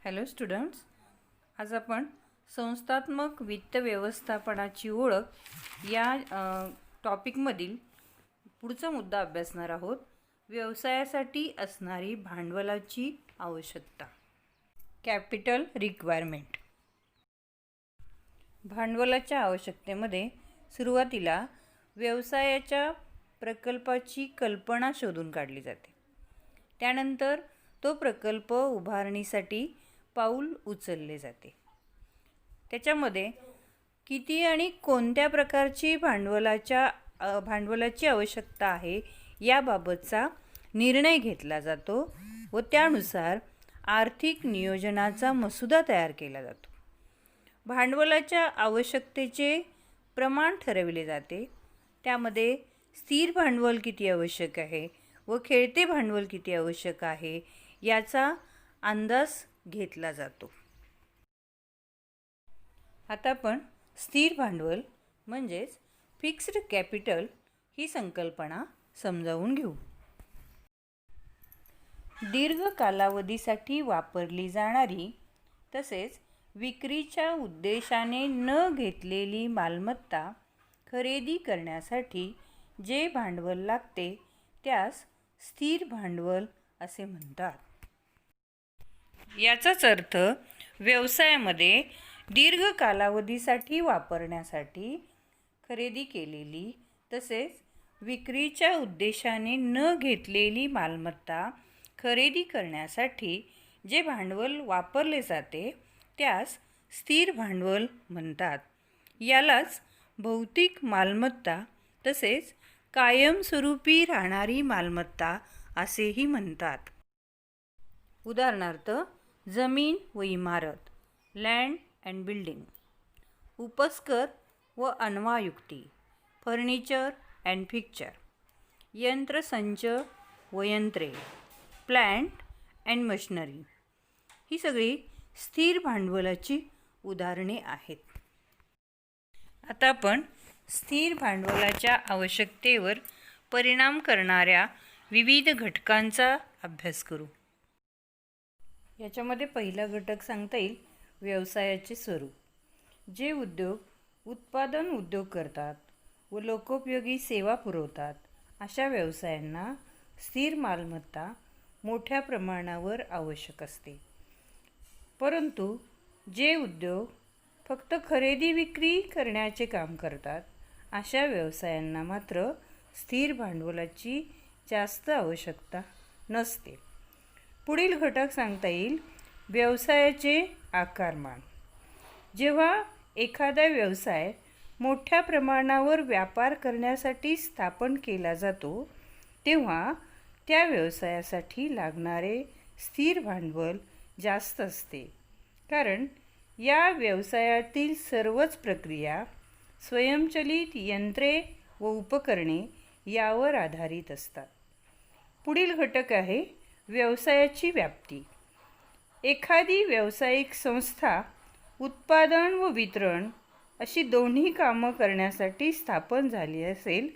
Hello students, आज आपण संस्थात्मक वित्त व्यवस्थापनाची ओळख या टॉपिकमधील पुढचा मुद्दा अभ्यासणार आहोत. व्यवसायासाठी असणारी भांडवलाची आवश्यकता, कॅपिटल रिक्वायरमेंट. भांडवलाच्या आवश्यकतेमध्ये सुरुवातीला व्यवसायाच्या प्रकल्पाची कल्पना शोधून काढली जाते. त्यानंतर तो प्रकल्प उभारणीसाठी पाऊल उचलले जाते. त्याच्यामध्ये किती आणि कोणत्या प्रकारची भांडवलाची आवश्यकता आहे याबाबतचा निर्णय घेतला जातो व त्यानुसार आर्थिक नियोजनाचा मसुदा तयार केला जातो. भांडवलाच्या आवश्यकतेचे प्रमाण ठरविले जाते. त्यामध्ये स्थिर भांडवल किती आवश्यक आहे व खेळते भांडवल किती आवश्यक आहे याचा अंदाज घेतला जातो. आता आपण स्थिर भांडवल म्हणजेच फिक्स्ड कॅपिटल ही संकल्पना समजावून घेऊ. दीर्घ कालावधीसाठी वापरली जाणारी तसेच विक्रीच्या उद्देशाने न घेतलेली मालमत्ता खरेदी करण्यासाठी जे भांडवल लागते त्यास स्थिर भांडवल असे म्हणतात. याचाच अर्थ व्यवसायामध्ये दीर्घ कालावधीसाठी वापरण्यासाठी खरेदी केलेली तसेच विक्रीच्या उद्देशाने न घेतलेली मालमत्ता खरेदी करण्यासाठी जे भांडवल वापरले जाते त्यास स्थिर भांडवल म्हणतात. यालाच भौतिक मालमत्ता तसेच कायमस्वरूपी राहणारी मालमत्ता असेही म्हणतात. उदाहरणार्थ जमीन व इमारत, लँड अँड बिल्डिंग, उपस्कर व अन्वायुक्ती, फर्निचर अँड फिक्चर, यंत्रसंच व यंत्रे, प्लांट अँड मशिनरी ही सगळी स्थिर भांडवलाची उदाहरणे आहेत. आता आपण स्थिर भांडवलाच्या आवश्यकतेवर परिणाम करणाऱ्या विविध घटकांचा अभ्यास करू. याच्यामध्ये पहिला घटक सांगता येईल व्यवसायाचे स्वरूप. जे उद्योग उत्पादन उद्योग करतात व लोकोपयोगी सेवा पुरवतात अशा व्यवसायांना स्थिर मालमत्ता मोठ्या प्रमाणावर आवश्यक असते. परंतु जे उद्योग फक्त खरेदी विक्री करण्याचे काम करतात अशा व्यवसायांना मात्र स्थिर भांडवलाची जास्त आवश्यकता नसते. पुढील घटक सांगता येईल व्यवसायाचे आकारमान. जेव्हा एखादा व्यवसाय मोठ्या प्रमाणावर व्यापार करण्यासाठी स्थापन केला जातो तेव्हा त्या व्यवसायासाठी लागणारे स्थिर भांडवल जास्त असते. कारण या व्यवसायातील सर्वच प्रक्रिया स्वयंचलित यंत्रे व उपकरणे यावर आधारित असतात. पुढील घटक आहे व्यवसायाची व्याप्ती. एखादी व्यावसायिक संस्था उत्पादन व वितरण अशी दोन्ही कामं करण्यासाठी स्थापन झाली असेल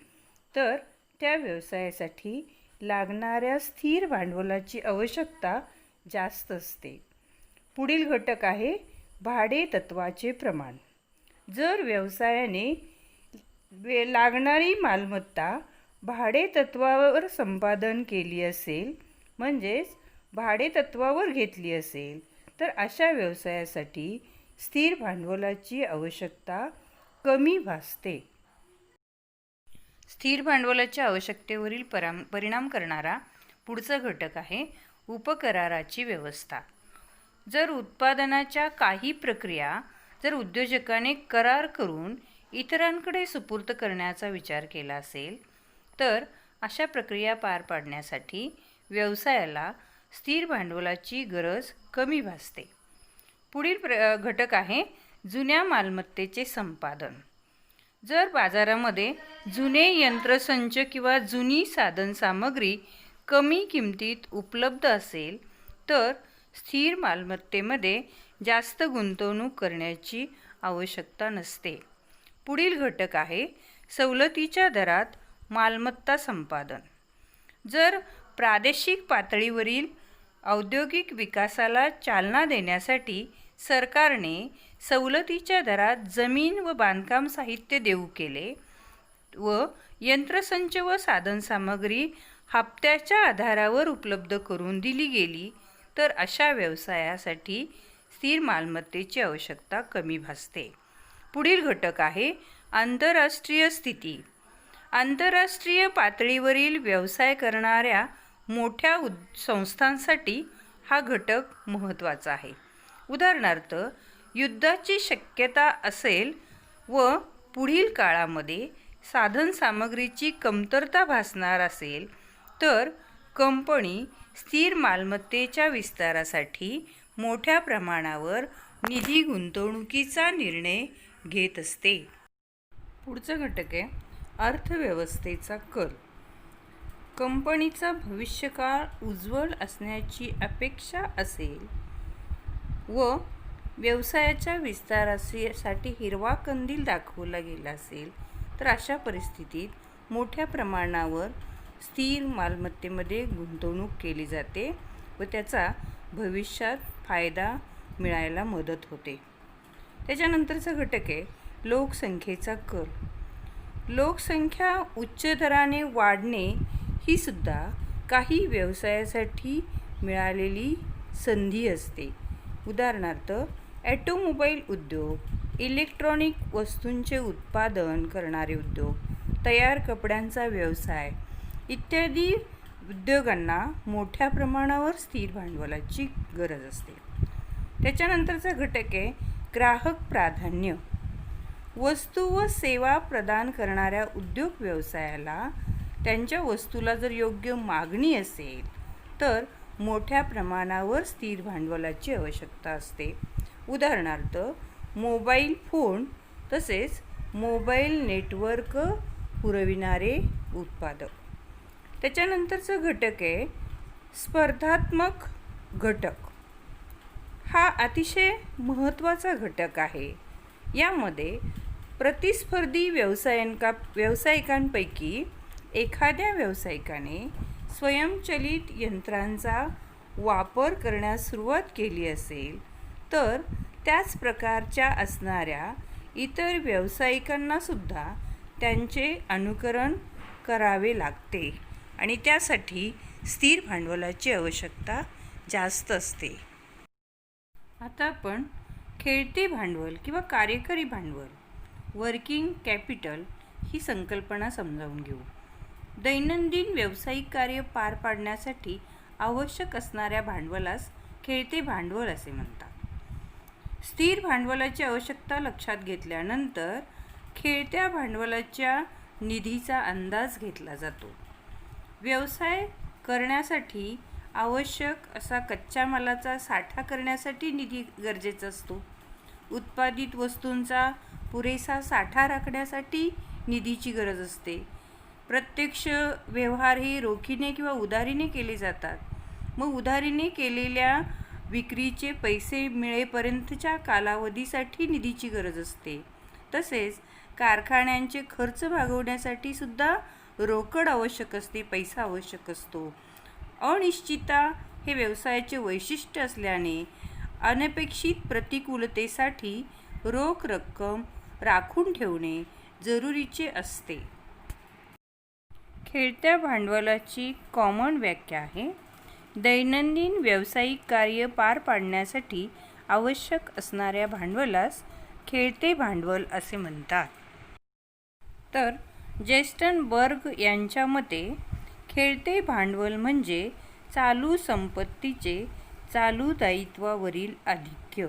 तर त्या व्यवसायासाठी लागणाऱ्या स्थिर भांडवलाची आवश्यकता जास्त असते. पुढील घटक आहे भाडे तत्वाचे प्रमाण. जर व्यवसायाने लागणारी मालमत्ता भाडे तत्वावर संपादन केली असेल म्हणजेच भाडे तत्वावर घेतली असेल तर अशा व्यवसायासाठी स्थिर भांडवलाची आवश्यकता कमी भासते. स्थिर भांडवलाच्या आवश्यकतेवरील परिणाम करणारा पुढचा घटक आहे उपकराराची व्यवस्था. जर उत्पादनाच्या काही प्रक्रिया जर उद्योजकाने करार करून इतरांकडे सुपूर्द करण्याचा विचार केला असेल तर अशा प्रक्रिया पार पाडण्यासाठी व्यवसायाला स्थिर भांडवलाची गरज कमी भासते. पुढील घटक आहे जुन्या मालमत्तेचे संपादन. जर बाजारामध्ये जुने यंत्रसंच किंवा जुनी साधनसामग्री कमी किमतीत उपलब्ध असेल तर स्थिर मालमत्तेमध्ये जास्त गुंतवणूक करण्याची आवश्यकता नसते. पुढील घटक आहे सवलतीच्या दरात मालमत्ता संपादन. जर प्रादेशिक पातळीवरील औद्योगिक विकासाला चालना देण्यासाठी सरकारने सवलतीच्या दरात जमीन व बांधकाम साहित्य देऊ केले व यंत्रसंच व साधनसामग्री हप्त्याच्या आधारावर उपलब्ध करून दिली गेली तर अशा व्यवसायासाठी स्थिर मालमत्तेची आवश्यकता कमी भासते. पुढील घटक आहे आंतरराष्ट्रीय स्थिती. आंतरराष्ट्रीय पातळीवरील व्यवसाय करणाऱ्या मोठ्या संस्थांसाठी हा घटक महत्त्वाचा आहे. उदाहरणार्थ, युद्धाची शक्यता असेल व पुढील काळामध्ये साधनसामग्रीची कमतरता भासणार असेल तर कंपनी स्थिर मालमत्तेच्या विस्तारासाठी मोठ्या प्रमाणावर निधी गुंतवणुकीचा निर्णय घेत असते. पुढचं घटक आहे अर्थव्यवस्थेचा कल. कंपनीचा भविष्यकाळ उज्ज्वल असण्याची अपेक्षा असेल व व्यवसायाच्या विस्तारासाठी हिरवा कंदील दाखवला गेला असेल तर अशा परिस्थितीत मोठ्या प्रमाणावर स्थिर मालमत्तेमध्ये गुंतवणूक केली जाते व त्याचा भविष्यात फायदा मिळायला मदत होते. त्याच्यानंतरचा घटक आहे लोकसंख्येचा कल. लोकसंख्या उच्च दराने वाढणे ही सुद्धा काही व्यवसायासाठी मिळालेली संधी असते. उदाहरणार्थ, ॲटोमोबाईल उद्योग, इलेक्ट्रॉनिक वस्तूंचे उत्पादन करणारे उद्योग, तयार कपड्यांचा व्यवसाय इत्यादी उद्योगांना मोठ्या प्रमाणावर स्थिर भांडवलाची गरज असते. त्याच्यानंतरचा घटक आहे ग्राहक प्राधान्य. वस्तू व सेवा प्रदान करणाऱ्या उद्योग व्यवसायाला त्यांच्या वस्तूला जर योग्य मागणी असेल तर मोठ्या प्रमाणावर स्थिर भांडवलाची आवश्यकता असते. उदाहरणार्थ, मोबाईल फोन तसेच मोबाईल नेटवर्क पुरविणारे उत्पादक. त्याच्यानंतरचं घटक आहे स्पर्धात्मक घटक. हा अतिशय महत्त्वाचा घटक आहे. यामध्ये प्रतिस्पर्धी व्यावसायिकांपैकी एखाद्या व्यावसायिकाने स्वयंचलित यंत्रांचा वापर करण्यास सुरुवात केली असेल तर त्याच प्रकारच्या असणाऱ्या इतर व्यावसायिकांनासुद्धा त्यांचे अनुकरण करावे लागते आणि त्यासाठी स्थिर भांडवलाची आवश्यकता जास्त असते. आता आपण खेळते भांडवल किंवा कार्यकारी भांडवल वर्किंग कॅपिटल ही संकल्पना समजावून घेऊ. दैनंदिन व्यावसायिक कार्य पार पाडण्यासाठी आवश्यक असणाऱ्या भांडवलास खेळते भांडवल असे म्हणतात. स्थिर भांडवलाची आवश्यकता लक्षात घेतल्यानंतर खेळत्या भांडवलाच्या निधीचा अंदाज घेतला जातो. व्यवसाय करण्यासाठी आवश्यक असा कच्च्या मालाचा साठा करण्यासाठी निधी गरजेचा असतो. उत्पादित वस्तूंचा पुरेसा साठा राखण्यासाठी निधीची गरज असते. प्रत्यक्ष व्यवहार हे रोखीने किंवा उधारीने केले जातात. मग उधारीने केलेल्या विक्रीचे पैसे मिळेपर्यंतच्या कालावधीसाठी निधीची गरज असते. तसेच कारखान्यांचे खर्च भागवण्यासाठी सुद्धा रोकड आवश्यक असते, पैसा आवश्यक असतो. अनिश्चितता हे व्यवसायाचे वैशिष्ट्य असल्याने अनपेक्षित प्रतिकूलतेसाठी रोख रक्कम राखून ठेवणे जरुरीचे असते. खेळत्या भांडवलाची कॉमन व्याख्या आहे दैनंदिन व्यावसायिक कार्य पार पाडण्यासाठी आवश्यक असणाऱ्या भांडवलास खेळते भांडवल असे म्हणतात. तर जेस्टनबर्ग यांच्या मते खेळते भांडवल म्हणजे चालू संपत्तीचे चालू दायित्वावरील आधिक्य.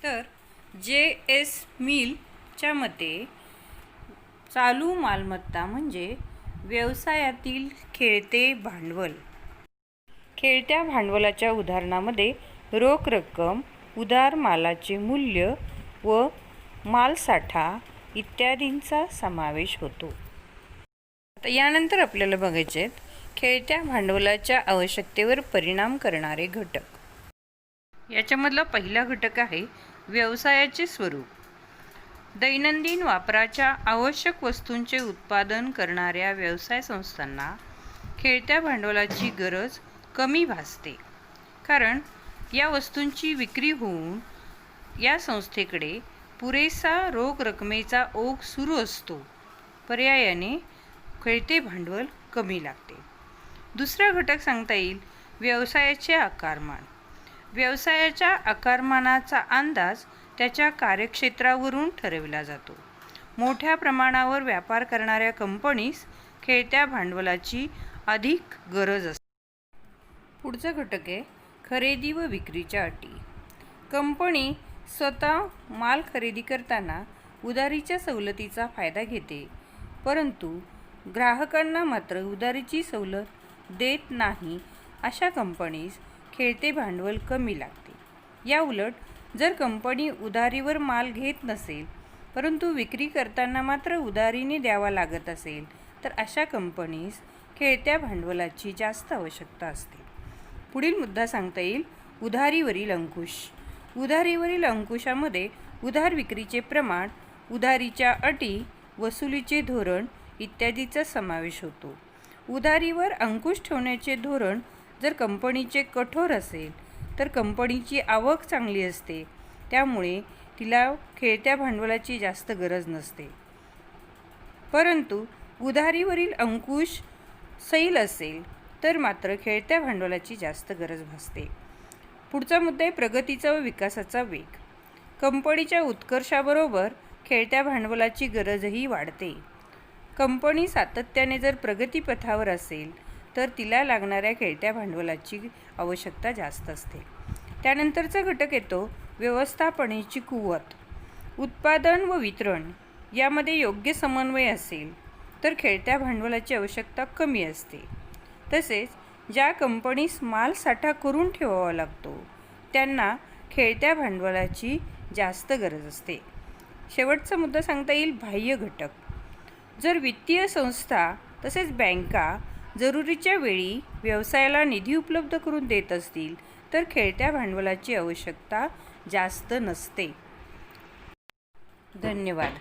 तर जे.एस. मिलच्या मते चालू मालमत्ता म्हणजे व्यवसायातील खेळते भांडवल. खेळत्या भांडवलाच्या उदाहरणामध्ये रोख रक्कम, उधार मालाचे मूल्य व मालसाठा इत्यादींचा समावेश होतो. आता यानंतर आपल्याला बघायचे आहेत खेळत्या भांडवलाच्या आवश्यकतेवर परिणाम करणारे घटक. याच्यामधला पहिला घटक आहे व्यवसायाचे स्वरूप. दैनंदिन वापराच्या आवश्यक वस्तूंचे उत्पादन करणाऱ्या व्यवसाय संस्थांना खेळत्या भांडवलाची गरज कमी भासते, कारण या वस्तूंची विक्री होऊन या संस्थेकडे पुरेसा रोख रकमेचा ओघ सुरू असतो. पर्यायाने खेळते भांडवल कमी लागते. दुसरा घटक सांगता येईल व्यवसायाचे आकारमान. व्यवसायाच्या आकारमानाचा अंदाज त्याच्या कार्यक्षेत्रावरून ठरविला जातो. मोठ्या प्रमाणावर व्यापार करणाऱ्या कंपनीस खेळत्या भांडवलाची अधिक गरज असते. पुढचा घटक आहे खरेदी व विक्रीच्या अटी. कंपनी स्वतः माल खरेदी करताना उधारीच्या सवलतीचा फायदा घेते, परंतु ग्राहकांना मात्र उधारीची सवलत देत नाही. अशा कंपनीस खेळते भांडवल कमी लागते. या उलट जर कंपनी उधारीवर माल घेत नसेल, परंतु विक्री करताना मात्र उधारीने द्यावा लागत असेल, तर अशा कंपनीस खेळत्या भांडवलाची जास्त आवश्यकता असते. पुढील मुद्दा सांगता येईल उधारीवरील अंकुश. उधारीवरील अंकुशामध्ये उधार विक्रीचे प्रमाण, उधारीच्या अटी, वसुलीचे धोरण इत्यादीचा समावेश होतो. उधारीवर अंकुश ठेवण्याचे धोरण जर कंपनीचे कठोर असेल तर कंपनीची आवक चांगली असते, त्यामुळे तिला खेळत्या भांडवलाची जास्त गरज नसते. परंतु उधारीवरील अंकुश सैल असेल तर मात्र खेळत्या भांडवलाची जास्त गरज भासते. पुढचा मुद्दा आहे प्रगतीचा व विकासाचा वेग. कंपनीच्या उत्कर्षाबरोबर खेळत्या भांडवलाची गरजही वाढते. कंपनी सातत्याने जर प्रगतीपथावर असेल तर तिला लागणाऱ्या खेळत्या भांडवलाची आवश्यकता जास्त असते. त्यानंतरचा घटक येतो व्यवस्थापनेची कुवत. उत्पादन व वितरण यामध्ये योग्य समन्वय असेल तर खेळत्या भांडवलाची आवश्यकता कमी असते. तसेच ज्या कंपनीस माल साठा करून ठेवावा लागतो त्यांना खेळत्या भांडवलाची जास्त गरज असते. शेवटचा मुद्दा सांगता येईल बाह्य घटक. जर वित्तीय संस्था तसेच बँका जरुरीच्या वेळी व्यवसायाला निधी उपलब्ध करून देत असतील तर खेळत्या भांडवलाची आवश्यकता जास्त नसते. धन्यवाद.